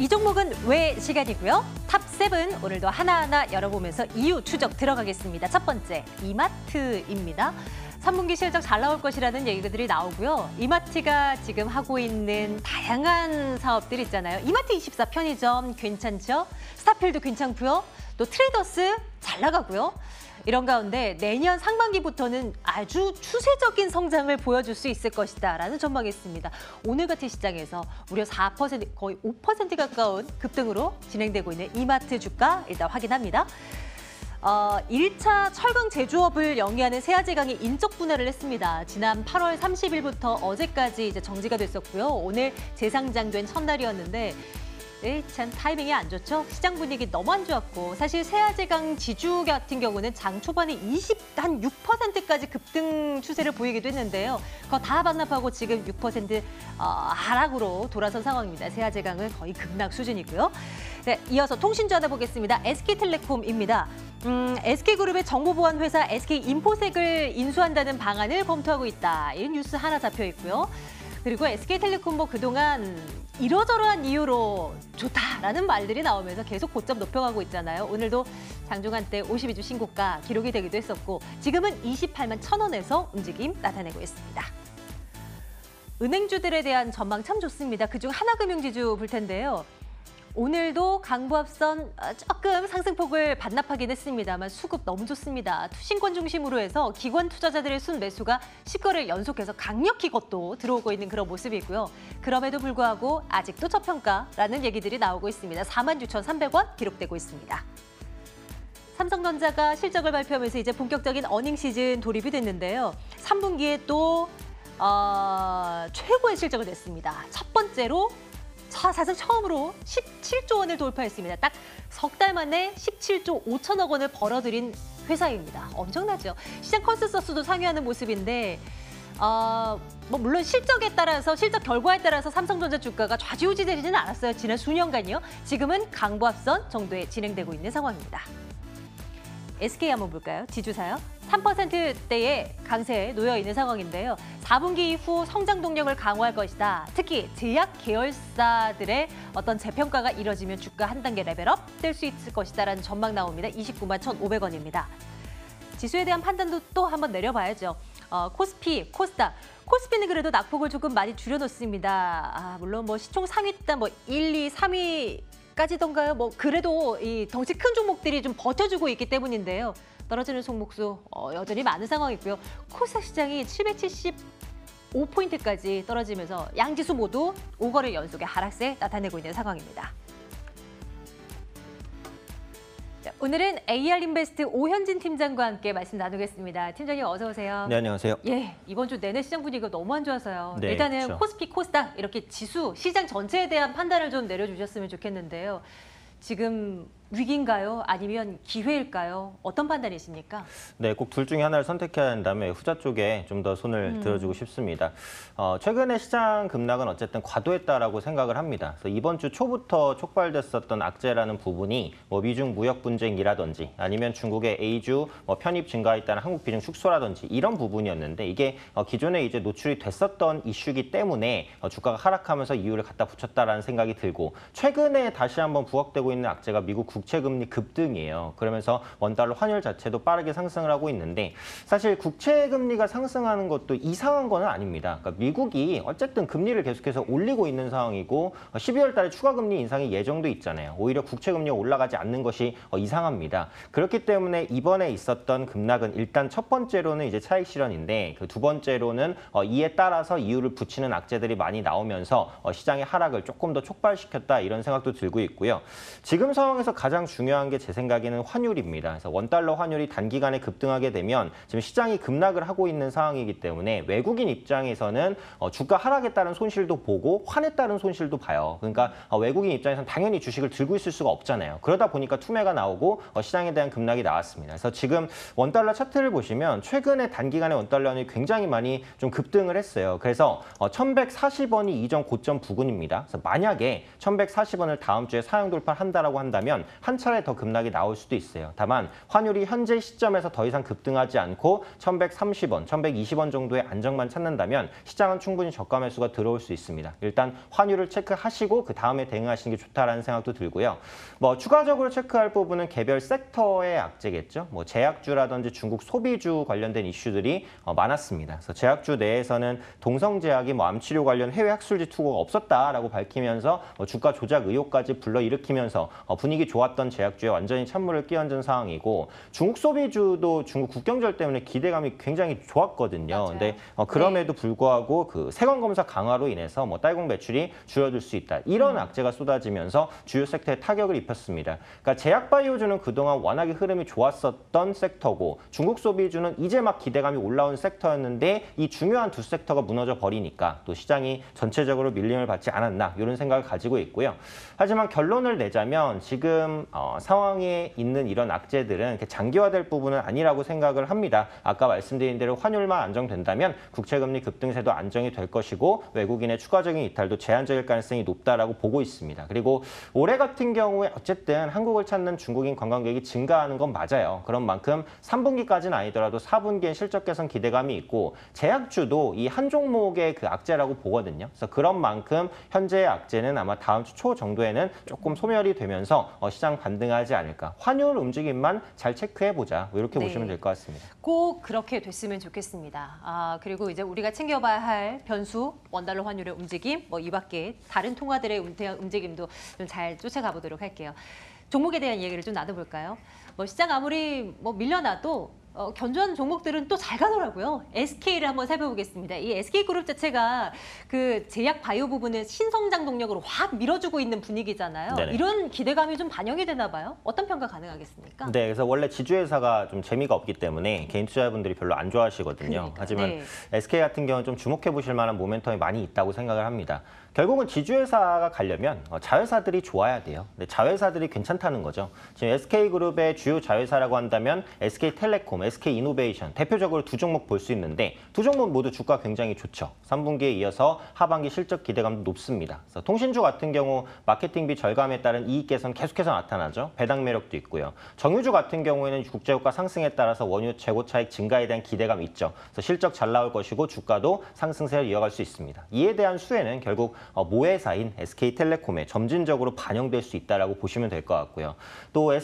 이 종목은 왜 시간이고요. 탑7 오늘도 하나하나 열어보면서 이유 추적 들어가겠습니다. 첫 번째, 이마트입니다. 3분기 실적 잘 나올 것이라는 얘기들이 나오고요. 이마트가 지금 하고 있는 다양한 사업들 있잖아요. 이마트24 편의점 괜찮죠? 스타필드 괜찮고요. 또 트레이더스 잘 나가고요. 이런 가운데 내년 상반기부터는 아주 추세적인 성장을 보여줄 수 있을 것이다라는 전망이 있습니다. 오늘 같은 시장에서 무려 4%, 거의 5% 가까운 급등으로 진행되고 있는 이마트 주가 일단 확인합니다. 1차 철강 제조업을 영위하는 세아제강이 인적 분할을 했습니다. 지난 8월 30일부터 어제까지 이제 정지가 됐었고요. 오늘 재상장된 첫날이었는데 참 타이밍이 안 좋죠. 시장 분위기 너무 안 좋았고 사실 세아제강 지주 같은 경우는 장 초반에 한 6%까지 급등 추세를 보이기도 했는데요. 그거 다 반납하고 지금 6% 하락으로 돌아선 상황입니다. 세아제강은 거의 급락 수준이고요. 네, 이어서 통신주 하나 보겠습니다. SK텔레콤입니다. SK그룹의 정보보안회사 SK인포색을 인수한다는 방안을 검토하고 있다. 이 뉴스 하나 잡혀 있고요. 그리고 SK텔레콤 그동안 이러저러한 이유로 좋다라는 말들이 나오면서 계속 고점 높여가고 있잖아요. 오늘도 장중한 때 52주 신고가 기록이 되기도 했었고 지금은 28만 1,000원에서 움직임 나타내고 있습니다. 은행주들에 대한 전망 참 좋습니다. 그중 하나금융지주 볼 텐데요. 오늘도 강보합선 조금 상승폭을 반납하긴 했습니다만 수급 너무 좋습니다. 투신권 중심으로 해서 기관 투자자들의 순매수가 10거래를 연속해서 강력히 겉도 들어오고 있는 그런 모습이고요. 그럼에도 불구하고 아직도 저평가라는 얘기들이 나오고 있습니다. 46,300원 기록되고 있습니다. 삼성전자가 실적을 발표하면서 이제 본격적인 어닝 시즌 돌입이 됐는데요. 3분기에 또 최고의 실적을 냈습니다. 첫 번째로 사상 처음으로 17조 원을 돌파했습니다. 딱 석 달 만에 17조 5천억 원을 벌어들인 회사입니다. 엄청나죠. 시장 컨센서스도 상회하는 모습인데 물론 실적에 따라서 실적 결과에 따라서 삼성전자 주가가 좌지우지되지는 않았어요. 지난 수년간이요. 지금은 강보합선 정도에 진행되고 있는 상황입니다. SK 한번 볼까요? 지주사요. 3%대의 강세에 놓여 있는 상황인데요. 4분기 이후 성장 동력을 강화할 것이다. 특히 제약 계열사들의 어떤 재평가가 이뤄지면 주가 한 단계 레벨업 될 수 있을 것이다라는 전망 나옵니다. 29만 1,500원입니다. 지수에 대한 판단도 또 한번 내려봐야죠. 코스피, 코스닥. 코스피는 그래도 낙폭을 조금 많이 줄여놓습니다. 물론 시총 상위 단 1, 2, 3위 까지던가요? 그래도 이 덩치 큰 종목들이 좀 버텨주고 있기 때문인데요. 떨어지는 종목수 여전히 많은 상황이고요. 코스닥 시장이 775포인트까지 떨어지면서 양지수 모두 5거래 연속의 하락세 나타내고 있는 상황입니다. 자, 오늘은 AR인베스트 오현진 팀장과 함께 말씀 나누겠습니다. 팀장님 어서 오세요. 네, 안녕하세요. 예, 이번 주 내내 시장 분위기가 너무 안 좋아서요. 네, 일단은 그렇죠. 코스피, 코스닥 이렇게 지수, 시장 전체에 대한 판단을 좀 내려주셨으면 좋겠는데요. 지금 위기인가요? 아니면 기회일까요? 어떤 판단이십니까? 네, 꼭 둘 중에 하나를 선택해야 한다면 후자 쪽에 좀 더 손을 들어주고 싶습니다. 최근에 시장 급락은 어쨌든 과도했다라고 생각을 합니다. 그래서 이번 주 초부터 촉발됐었던 악재라는 부분이 미중 무역 분쟁이라든지 아니면 중국의 A주 편입 증가에 따른 한국 비중 축소라든지 이런 부분이었는데 이게 기존에 이제 노출이 됐었던 이슈이기 때문에 주가가 하락하면서 이유를 갖다 붙였다라는 생각이 들고 최근에 다시 한번 부각되고 있는 악재가 미국 국채금리 급등이에요. 그러면서 원달러 환율 자체도 빠르게 상승을 하고 있는데 사실 국채금리가 상승하는 것도 이상한 건 아닙니다. 그러니까 미국이 어쨌든 금리를 계속해서 올리고 있는 상황이고 12월 달에 추가 금리 인상이 예정돼 있잖아요. 오히려 국채금리가 올라가지 않는 것이 이상합니다. 그렇기 때문에 이번에 있었던 급락은 일단 첫 번째로는 이제 차익 실현인데 그 두 번째로는 이에 따라서 이유를 붙이는 악재들이 많이 나오면서 시장의 하락을 조금 더 촉발시켰다 이런 생각도 들고 있고요. 지금 상황에서 가장 중요한 게 제 생각에는 환율입니다. 그래서 원달러 환율이 단기간에 급등하게 되면 지금 시장이 급락을 하고 있는 상황이기 때문에 외국인 입장에서는 주가 하락에 따른 손실도 보고 환에 따른 손실도 봐요. 그러니까 외국인 입장에서는 당연히 주식을 들고 있을 수가 없잖아요. 그러다 보니까 투매가 나오고 시장에 대한 급락이 나왔습니다. 그래서 지금 원달러 차트를 보시면 최근에 단기간에 원달러 환율이 굉장히 많이 좀 급등을 했어요. 그래서 1,140원이 이전 고점 부근입니다. 그래서 만약에 1,140원을 다음 주에 사용 돌파한다라고 한다면 한 차례 더 급락이 나올 수도 있어요. 다만 환율이 현재 시점에서 더 이상 급등하지 않고 1,130원, 1,120원 정도의 안정만 찾는다면 시장은 충분히 저가 매수가 들어올 수 있습니다. 일단 환율을 체크하시고 그 다음에 대응하시는 게 좋다라는 생각도 들고요. 뭐 추가적으로 체크할 부분은 개별 섹터의 악재겠죠. 뭐 제약주라든지 중국 소비주 관련된 이슈들이 많았습니다. 그래서 제약주 내에서는 동성제약이 뭐 암치료 관련 해외 학술지 투고가 없었다라고 밝히면서 주가 조작 의혹까지 불러일으키면서 분위기 좋았던 제약주에 완전히 찬물을 끼얹은 상황이고 중국 소비주도 중국 국경절 때문에 기대감이 굉장히 좋았거든요. 맞아요. 근데 그럼에도 불구하고 그 세관 검사 강화로 인해서 뭐 딸공 매출이 줄어들 수 있다. 이런 악재가 쏟아지면서 주요 섹터에 타격을 입혔습니다. 그러니까 제약 바이오주는 그동안 워낙에 흐름이 좋았었던 섹터고 중국 소비주는 이제 막 기대감이 올라온 섹터였는데 이 중요한 두 섹터가 무너져 버리니까 또 시장이 전체적으로 밀림을 받지 않았나 이런 생각을 가지고 있고요. 하지만 결론을 내자면 지금 상황에 있는 이런 악재들은 이렇게 장기화될 부분은 아니라고 생각을 합니다. 아까 말씀드린 대로 환율만 안정된다면 국채금리 급등세도 안정이 될 것이고 외국인의 추가적인 이탈도 제한적일 가능성이 높다라고 보고 있습니다. 그리고 올해 같은 경우에 어쨌든 한국을 찾는 중국인 관광객이 증가하는 건 맞아요. 그런 만큼 3분기까지는 아니더라도 4분기엔 실적 개선 기대감이 있고 제약주도 이 한 종목의 그 악재라고 보거든요. 그래서 그런 만큼 현재의 악재는 아마 다음 주 초 정도에는 조금 소멸이 되면서 시장 반등하지 않을까. 환율 움직임만 잘 체크해보자. 이렇게 네. 보시면 될 것 같습니다. 꼭 그렇게 됐으면 좋겠습니다. 그리고 이제 우리가 챙겨봐야 할 변수, 원달러 환율의 움직임, 뭐 이 밖에 다른 통화들의 움직임도 좀 잘 쫓아가 보도록 할게요. 종목에 대한 이야기를 좀 나눠볼까요? 뭐 시장 아무리 뭐 밀려나도 견조한 종목들은 또 잘 가더라고요. SK를 한번 살펴보겠습니다. 이 SK그룹 자체가 그 제약 바이오 부분을 신성장 동력으로 확 밀어주고 있는 분위기잖아요. 네네. 이런 기대감이 좀 반영이 되나 봐요. 어떤 평가 가능하겠습니까? 네, 그래서 원래 지주회사가 좀 재미가 없기 때문에 개인 투자자분들이 별로 안 좋아하시거든요. 그러니까요. 하지만 네. SK 같은 경우는 좀 주목해 보실 만한 모멘텀이 많이 있다고 생각을 합니다. 결국은 지주회사가 가려면 자회사들이 좋아야 돼요. 근데 자회사들이 괜찮다는 거죠. 지금 SK그룹의 주요 자회사라고 한다면 SK텔레콤, SK이노베이션 대표적으로 두 종목 볼 수 있는데 두 종목 모두 주가 굉장히 좋죠. 3분기에 이어서 하반기 실적 기대감도 높습니다. 그래서 통신주 같은 경우 마케팅비 절감에 따른 이익 개선 계속해서 나타나죠. 배당 매력도 있고요. 정유주 같은 경우에는 국제유가 상승에 따라서 원유 재고 차익 증가에 대한 기대감이 있죠. 그래서 실적 잘 나올 것이고 주가도 상승세를 이어갈 수 있습니다. 이에 대한 수혜는 결국 모회사인 SK텔레콤에 점진적으로 반영될 수 있다라고 보시면 될 것 같고요. 또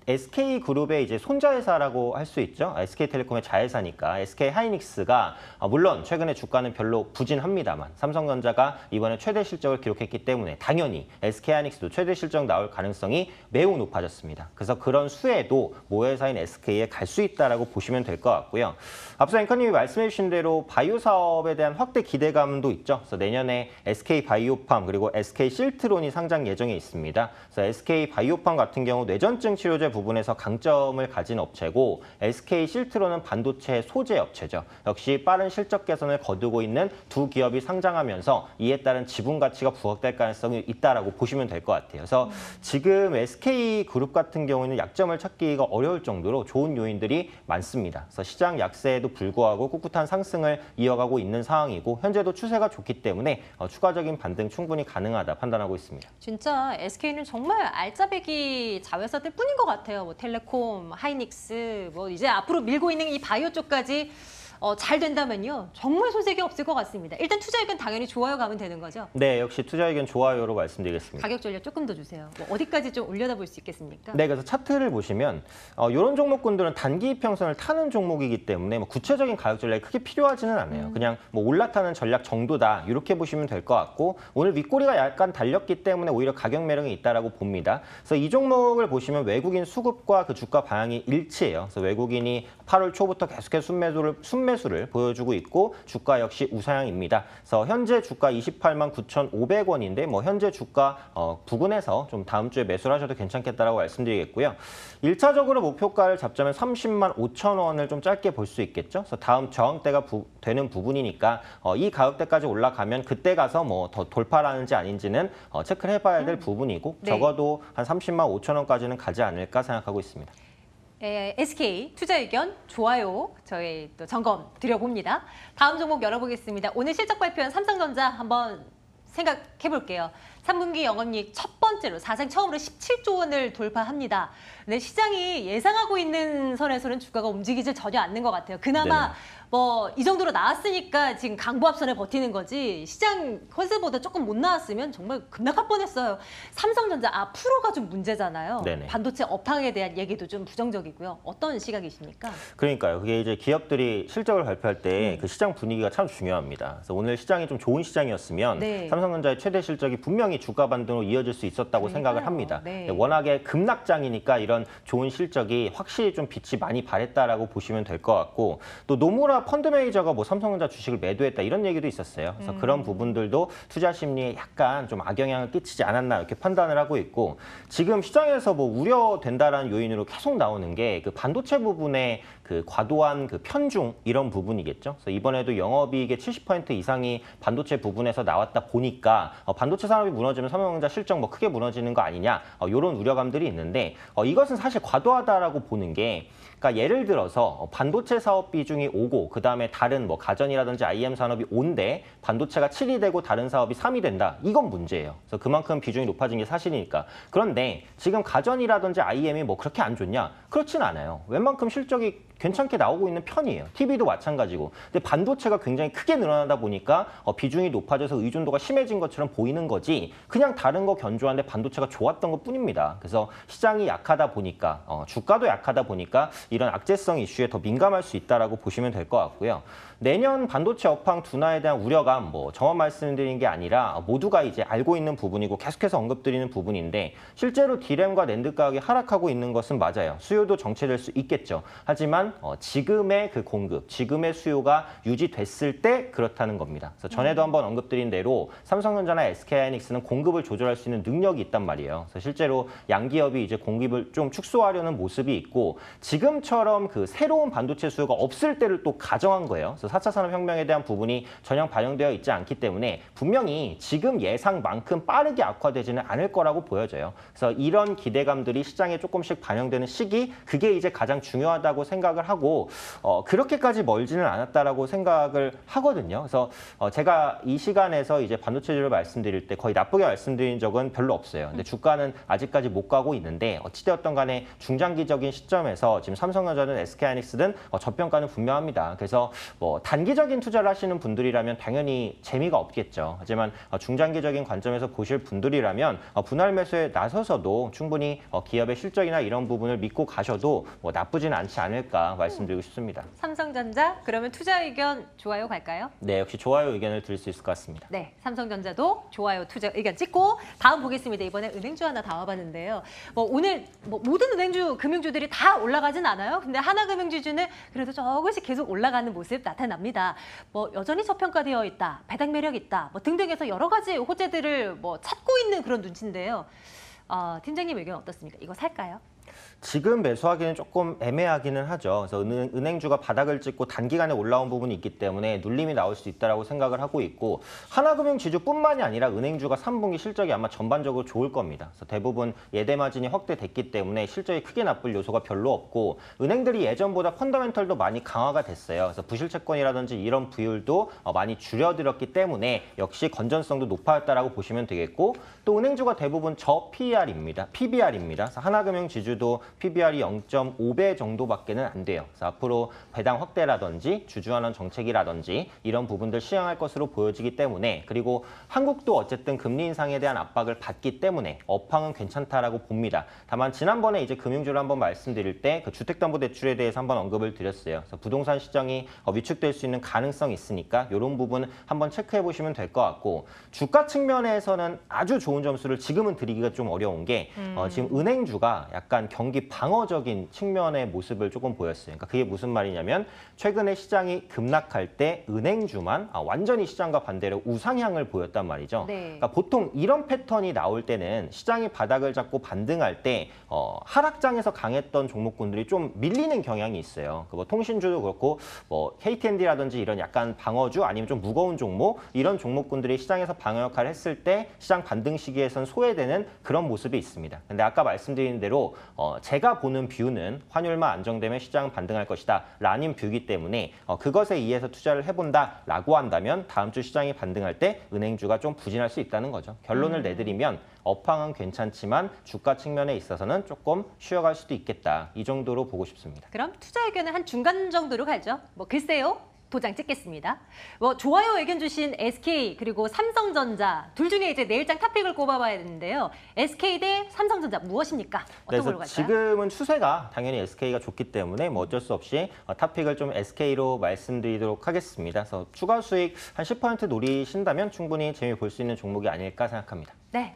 SK그룹의 이제 손자회사라고 할 수 있죠. SK텔레콤의 자회사니까 SK하이닉스가 물론 최근에 주가는 별로 부진합니다만 삼성전자가 이번에 최대 실적을 기록했기 때문에 당연히 SK하이닉스도 최대 실적 나올 가능성이 매우 높아졌습니다. 그래서 그런 수혜도 모회사인 SK에 갈 수 있다라고 보시면 될 것 같고요. 앞서 앵커님이 말씀해 주신 대로 바이오 사업에 대한 확대 기대감도 있죠. 그래서 내년에 SK바이오팜 그리고 SK실트론이 상장 예정에 있습니다. 그래서 SK바이오팜 같은 경우 뇌전증 치료제 부분에서 강점을 가진 업체고 SK실트론은 반도체 소재 업체죠. 역시 빠른 실적 개선을 거두고 있는 두 기업이 상장하면서 이에 따른 지분 가치가 부각될 가능성이 있다라고 보시면 될 것 같아요. 그래서 지금 SK그룹 같은 경우에는 약점을 찾기가 어려울 정도로 좋은 요인들이 많습니다. 그래서 시장 약세에도 불구하고 꿋꿋한 상승을 이어가고 있는 상황이고 현재도 추세가 좋기 때문에 추가적인 반등 충분히 가능하다 판단하고 있습니다. 진짜 SK는 정말 알짜배기 자회사들 뿐인 것 같아요. 뭐 텔레콤, 하이닉스, 뭐 이제 앞으로 밀고 있는 이 바이오 쪽까지 잘 된다면요. 정말 손색이 없을 것 같습니다. 일단 투자 의견 당연히 좋아요 가면 되는 거죠? 네, 역시 투자 의견 좋아요로 말씀드리겠습니다. 가격 전략 조금 더 주세요. 뭐 어디까지 좀 올려다 볼 수 있겠습니까? 네, 그래서 차트를 보시면 이런 종목군들은 단기 이평선을 타는 종목이기 때문에 뭐 구체적인 가격 전략이 크게 필요하지는 않아요. 그냥 뭐 올라타는 전략 정도다 이렇게 보시면 될 것 같고 오늘 윗꼬리가 약간 달렸기 때문에 오히려 가격 매력이 있다라고 봅니다. 그래서 이 종목을 보시면 외국인 수급과 그 주가 방향이 일치해요. 그래서 외국인이 8월 초부터 계속해서 순매수를 보여주고 있고 주가 역시 우상향입니다. 그래서 현재 주가 28만 9,500원인데 뭐 현재 주가 부근에서 좀 다음 주에 매수를 하셔도 괜찮겠다라고 말씀드리겠고요. 1차적으로 목표가를 잡자면 30만 5천 원을 좀 짧게 볼 수 있겠죠. 그래서 다음 저항대가 되는 부분이니까 이 가격대까지 올라가면 그때 가서 뭐 더 돌파라는지 아닌지는 체크를 해봐야 될 부분이고 네. 적어도 한 30만 5천 원까지는 가지 않을까 생각하고 있습니다. SK 투자 의견 좋아요 저희 또 점검 드려봅니다. 다음 종목 열어보겠습니다. 오늘 실적 발표한 삼성전자 한번 생각해 볼게요. 3분기 영업이익 첫 번째로 사상 처음으로 17조 원을 돌파합니다. 근데 시장이 예상하고 있는 선에서는 주가가 움직이질 전혀 않는 것 같아요. 그나마 네네. 뭐 이 정도로 나왔으니까 지금 강보합선에 버티는 거지 시장 컨셉보다 조금 못 나왔으면 정말 급락할 뻔했어요. 삼성전자 프로가 좀 문제잖아요. 네네. 반도체 업황에 대한 얘기도 좀 부정적이고요. 어떤 시각이십니까? 그러니까요. 그게 이제 기업들이 실적을 발표할 때 그 시장 분위기가 참 중요합니다. 그래서 오늘 시장이 좀 좋은 시장이었으면 네. 삼성전자의 최대 실적이 분명히 주가 반등으로 이어질 수 있었다고 생각을 합니다. 네. 워낙에 급락장이니까 이런 좋은 실적이 확실히 좀 빛이 많이 발했다라고 보시면 될 것 같고 또 노무라 펀드 매니저가 뭐 삼성전자 주식을 매도했다 이런 얘기도 있었어요. 그래서 그런 부분들도 투자 심리에 약간 좀 악영향을 끼치지 않았나 이렇게 판단을 하고 있고 지금 시장에서 뭐 우려된다라는 요인으로 계속 나오는 게 그 반도체 부분의 그 과도한 그 편중 이런 부분이겠죠. 그래서 이번에도 영업이익의 70% 이상이 반도체 부분에서 나왔다 보니까 반도체 산업이 무너지면 삼성전자 실적 뭐 크게 무너지는 거 아니냐 이런 우려감들이 있는데 이것은 사실 과도하다라고 보는 게 그러니까 예를 들어서 반도체 사업 비중이 5고 그다음에 다른 뭐 가전이라든지 IM 산업이 5인데 반도체가 7이 되고 다른 사업이 3이 된다. 이건 문제예요. 그래서 그만큼 비중이 높아진 게 사실이니까. 그런데 지금 가전이라든지 IM이 뭐 그렇게 안 좋냐? 그렇진 않아요. 웬만큼 실적이 괜찮게 나오고 있는 편이에요. TV도 마찬가지고. 근데 반도체가 굉장히 크게 늘어나다 보니까 비중이 높아져서 의존도가 심해진 것처럼 보이는 거지 그냥 다른 거 견조한데 반도체가 좋았던 것뿐입니다. 그래서 시장이 약하다 보니까 주가도 약하다 보니까 이런 악재성 이슈에 더 민감할 수 있다라고 보시면 될 것 같고요. 내년 반도체 업황 둔화에 대한 우려감 저만 말씀드리는 게 아니라 모두가 이제 알고 있는 부분이고 계속해서 언급드리는 부분인데 실제로 D램과 낸드 가격이 하락하고 있는 것은 맞아요. 수요도 정체될 수 있겠죠. 하지만 지금의 그 공급, 지금의 수요가 유지됐을 때 그렇다는 겁니다. 그래서 전에도 한번 언급드린 대로 삼성전자나 SK하이닉스는 공급을 조절할 수 있는 능력이 있단 말이에요. 그래서 실제로 양기업이 이제 공급을 좀 축소하려는 모습이 있고 지금처럼 그 새로운 반도체 수요가 없을 때를 또 가정한 거예요. 그래서 4차 산업혁명에 대한 부분이 전혀 반영되어 있지 않기 때문에 분명히 지금 예상만큼 빠르게 악화되지는 않을 거라고 보여져요. 그래서 이런 기대감들이 시장에 조금씩 반영되는 시기, 그게 이제 가장 중요하다고 생각을 하고 그렇게까지 멀지는 않았다라고 생각을 하거든요. 그래서 제가 이 시간에서 이제 반도체주를 말씀드릴 때 거의 나쁘게 말씀드린 적은 별로 없어요. 근데 주가는 아직까지 못 가고 있는데 어찌되었던 간에 중장기적인 시점에서 지금 삼성전자든 SK하이닉스든 저평가는 분명합니다. 그래서 뭐 단기적인 투자를 하시는 분들이라면 당연히 재미가 없겠죠. 하지만 중장기적인 관점에서 보실 분들이라면 분할 매수에 나서서도 충분히 기업의 실적이나 이런 부분을 믿고 가셔도 뭐 나쁘진 않지 않을까 말씀드리고 싶습니다. 삼성전자 그러면 투자 의견 좋아요 갈까요? 네, 역시 좋아요 의견을 드릴 수 있을 것 같습니다. 네, 삼성전자도 좋아요 투자 의견 찍고 다음 보겠습니다. 이번에 은행주 하나 다 와봤는데요. 오늘 모든 은행주, 금융주들이 다 올라가진 않아요. 근데 하나금융지주는 그래도 조금씩 계속 올라가는 모습 나타납니다. 여전히 저평가되어 있다, 배당 매력 있다, 등등해서 여러 가지 호재들을 찾고 있는 그런 눈치인데요. 팀장님 의견 어떻습니까? 이거 살까요? 지금 매수하기는 조금 애매하기는 하죠. 그래서 은행주가 바닥을 찍고 단기간에 올라온 부분이 있기 때문에 눌림이 나올 수 있다고 생각을 하고 있고 하나금융 지주뿐만이 아니라 은행주가 3분기 실적이 아마 전반적으로 좋을 겁니다. 그래서 대부분 예대 마진이 확대됐기 때문에 실적이 크게 나쁠 요소가 별로 없고 은행들이 예전보다 펀더멘털도 많이 강화가 됐어요. 그래서 부실채권이라든지 이런 비율도 많이 줄여들었기 때문에 역시 건전성도 높아졌다라고 보시면 되겠고 또 은행주가 대부분 저PER입니다. PBR입니다. 그래서 하나금융 지주도 PBR이 0.5배 정도밖에는 안 돼요. 그래서 앞으로 배당 확대라든지 주주환원 정책이라든지 이런 부분들 시행할 것으로 보여지기 때문에 그리고 한국도 어쨌든 금리 인상에 대한 압박을 받기 때문에 업황은 괜찮다라고 봅니다. 다만 지난번에 이제 금융주를 한번 말씀드릴 때 그 주택담보대출에 대해서 한번 언급을 드렸어요. 그래서 부동산 시장이 위축될 수 있는 가능성이 있으니까 이런 부분 한번 체크해 보시면 될 것 같고 주가 측면에서는 아주 좋은 점수를 지금은 드리기가 좀 어려운 게 지금 은행주가 약간 경기 방어적인 측면의 모습을 조금 보였어요. 그러니까 그게 무슨 말이냐면 최근에 시장이 급락할 때 은행주만 완전히 시장과 반대로 우상향을 보였단 말이죠. 네. 그러니까 보통 이런 패턴이 나올 때는 시장이 바닥을 잡고 반등할 때 하락장에서 강했던 종목군들이 좀 밀리는 경향이 있어요. 통신주도 그렇고 KTND라든지 이런 약간 방어주 아니면 좀 무거운 종목 이런 종목군들이 시장에서 방어 역할을 했을 때 시장 반등 시기에선 소외되는 그런 모습이 있습니다. 근데 아까 말씀드린 대로 제가 보는 뷰는 환율만 안정되면 시장은 반등할 것이다 라는 뷰이기 때문에 그것에 의해서 투자를 해본다라고 한다면 다음 주 시장이 반등할 때 은행주가 좀 부진할 수 있다는 거죠. 결론을 내드리면 업황은 괜찮지만 주가 측면에 있어서는 조금 쉬어갈 수도 있겠다. 이 정도로 보고 싶습니다. 그럼 투자 의견은 한 중간 정도로 가죠. 뭐 글쎄요. 도장 찍겠습니다. 좋아요 의견 주신 SK 그리고 삼성전자 둘 중에 이제 내일장 탑픽을 꼽아봐야 되는데요. SK 대 삼성전자 무엇입니까? 어떤 걸로 갈까요? 지금은 추세가 당연히 SK가 좋기 때문에 뭐 어쩔 수 없이 탑픽을 좀 SK로 말씀드리도록 하겠습니다. 그래서 추가 수익 한 10% 노리신다면 충분히 재미 볼 수 있는 종목이 아닐까 생각합니다. 네.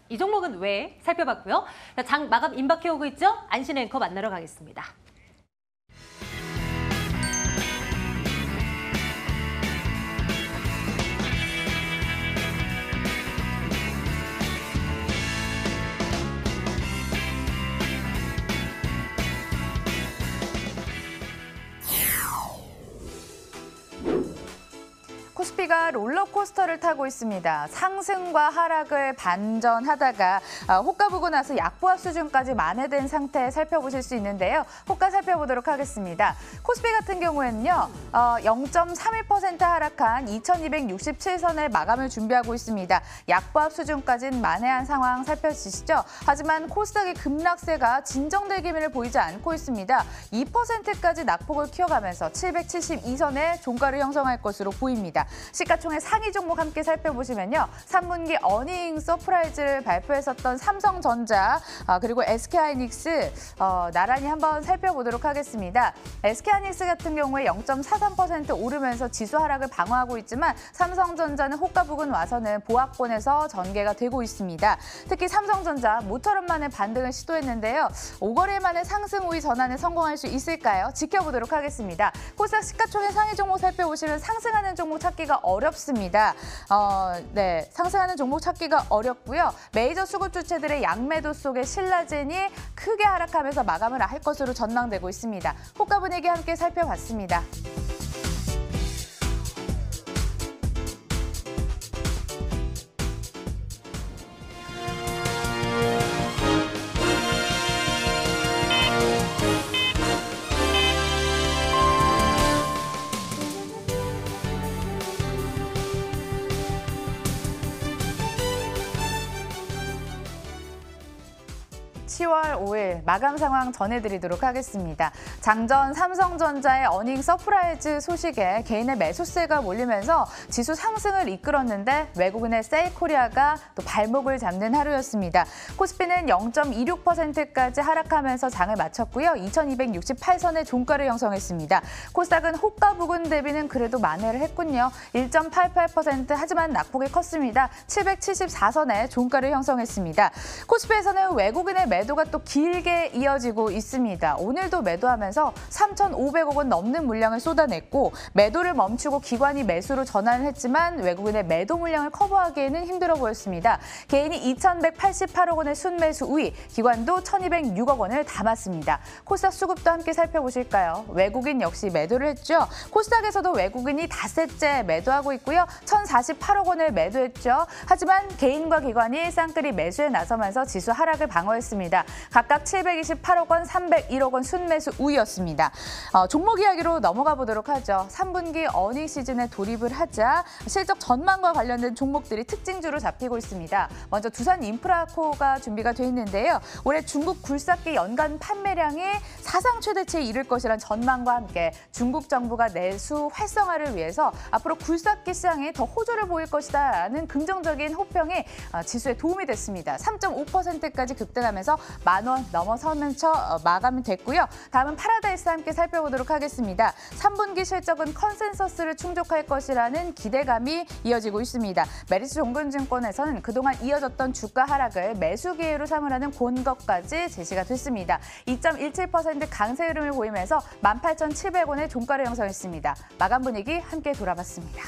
이 종목은 왜 살펴봤고요. 장 마감 임박해오고 있죠? 안신 앵커 만나러 가겠습니다. 코스피가 롤러코스터를 타고 있습니다. 상승과 하락을 반전하다가 호가 보고 나서 약보합 수준까지 만회된 상태 살펴보실 수 있는데요. 호가 살펴보도록 하겠습니다. 코스피 같은 경우에는요. 0.31% 하락한 2267선에 마감을 준비하고 있습니다. 약보합 수준까지는 만회한 상황 살펴주시죠. 하지만 코스닥의 급락세가 진정될 기미를 보이지 않고 있습니다. 2%까지 낙폭을 키워가면서 772선에 종가를 형성할 것으로 보입니다. 시가총액 상위 종목 함께 살펴보시면요. 3분기 어닝 서프라이즈를 발표했었던 삼성전자 그리고 SK하이닉스 나란히 한번 살펴보도록 하겠습니다. SK하이닉스 같은 경우에 0.43% 오르면서 지수 하락을 방어하고 있지만 삼성전자는 호가 부근 와서는 보합권에서 전개가 되고 있습니다. 특히 삼성전자 모처럼 만에 반등을 시도했는데요. 5거래 만에 상승 우위 전환에 성공할 수 있을까요? 지켜보도록 하겠습니다. 코스닥 시가총액 상위 종목 살펴보시면 상승하는 종목 찾기가 어렵습니다. 상승하는 종목 찾기가 어렵고요. 메이저 수급 주체들의 양매도 속에 신라젠이 크게 하락하면서 마감을 할 것으로 전망되고 있습니다. 호가 분위기 함께 살펴봤습니다. 10월 5일 마감 상황 전해드리도록 하겠습니다. 장전 삼성전자의 어닝 서프라이즈 소식에 개인의 매수세가 몰리면서 지수 상승을 이끌었는데 외국인의 세이코리아가 또 발목을 잡는 하루였습니다. 코스피는 0.26%까지 하락하면서 장을 마쳤고요. 2268선의 종가를 형성했습니다. 코스닥은 호가 부근 대비는 그래도 만회를 했군요. 1.88% 하지만 낙폭이 컸습니다. 774선의 종가를 형성했습니다. 코스피에서는 외국인의 매도가 또 길게 이어지고 있습니다. 오늘도 매도하면서 3,500억 원 넘는 물량을 쏟아냈고 매도를 멈추고 기관이 매수로 전환을 했지만 외국인의 매도 물량을 커버하기에는 힘들어 보였습니다. 개인이 2,188억 원의 순매수 우위, 기관도 1,206억 원을 담았습니다. 코스닥 수급도 함께 살펴보실까요? 외국인 역시 매도를 했죠. 코스닥에서도 외국인이 닷새째 매도하고 있고요. 1,048억 원을 매도했죠. 하지만 개인과 기관이 쌍끌이 매수에 나서면서 지수 하락을 방어했습니다. 각각 728억 원, 301억 원 순매수 우위였습니다. 종목 이야기로 넘어가 보도록 하죠. 3분기 어닝 시즌에 돌입을 하자 실적 전망과 관련된 종목들이 특징주로 잡히고 있습니다. 먼저 두산 인프라코가 준비가 돼 있는데요. 올해 중국 굴삭기 연간 판매량이 사상 최대치에 이를 것이란 전망과 함께 중국 정부가 내수 활성화를 위해서 앞으로 굴삭기 시장에 더 호조를 보일 것이다라는 긍정적인 호평이 지수에 도움이 됐습니다. 3.5%까지 급등하면서 10,000원 넘어서면서 마감이 됐고요. 다음은 파라다이스 함께 살펴보도록 하겠습니다. 3분기 실적은 컨센서스를 충족할 것이라는 기대감이 이어지고 있습니다. 메리츠 종근증권에서는 그동안 이어졌던 주가 하락을 매수 기회로 삼으라는 권고까지 제시가 됐습니다. 2.17% 강세 흐름을 보이면서 18,700원의 종가를 형성했습니다. 마감 분위기 함께 돌아봤습니다.